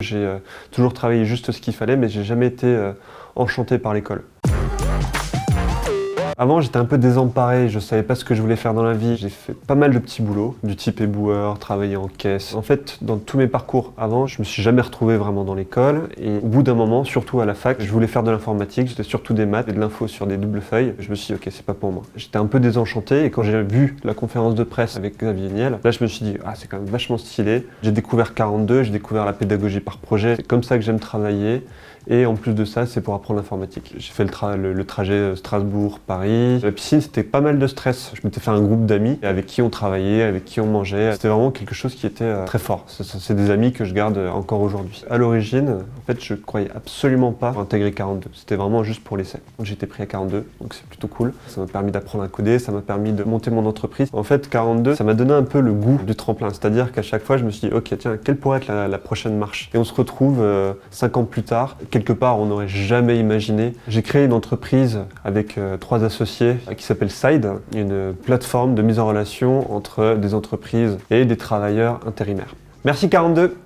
J'ai toujours travaillé juste ce qu'il fallait, mais j'ai jamais été enchanté par l'école. Avant, j'étais un peu désemparé, je savais pas ce que je voulais faire dans la vie. J'ai fait pas mal de petits boulots, du type éboueur, travailler en caisse. En fait, dans tous mes parcours avant, je me suis jamais retrouvé vraiment dans l'école. Et au bout d'un moment, surtout à la fac, je voulais faire de l'informatique, j'étais surtout des maths et de l'info sur des doubles feuilles. Je me suis dit, ok, c'est pas pour moi. J'étais un peu désenchanté et quand j'ai vu la conférence de presse avec Xavier Niel, là je me suis dit, ah c'est quand même vachement stylé. J'ai découvert 42, j'ai découvert la pédagogie par projet. C'est comme ça que j'aime travailler. Et en plus de ça, c'est pour apprendre l'informatique. J'ai fait le trajet Strasbourg-Paris. La piscine, c'était pas mal de stress. Je m'étais fait un groupe d'amis avec qui on travaillait, avec qui on mangeait. C'était vraiment quelque chose qui était très fort. C'est des amis que je garde encore aujourd'hui. À l'origine, en fait, je croyais absolument pas intégrer 42. C'était vraiment juste pour l'essai. J'étais pris à 42, donc c'est plutôt cool. Ça m'a permis d'apprendre à coder, ça m'a permis de monter mon entreprise. En fait, 42, ça m'a donné un peu le goût du tremplin. C'est-à-dire qu'à chaque fois, je me suis dit, ok, tiens, quelle pourrait être la prochaine marche? Et on se retrouve 5 ans plus tard. Quelque part, on n'aurait jamais imaginé. J'ai créé une entreprise avec 3 associés qui s'appelle Side, une plateforme de mise en relation entre des entreprises et des travailleurs intérimaires. Merci 42.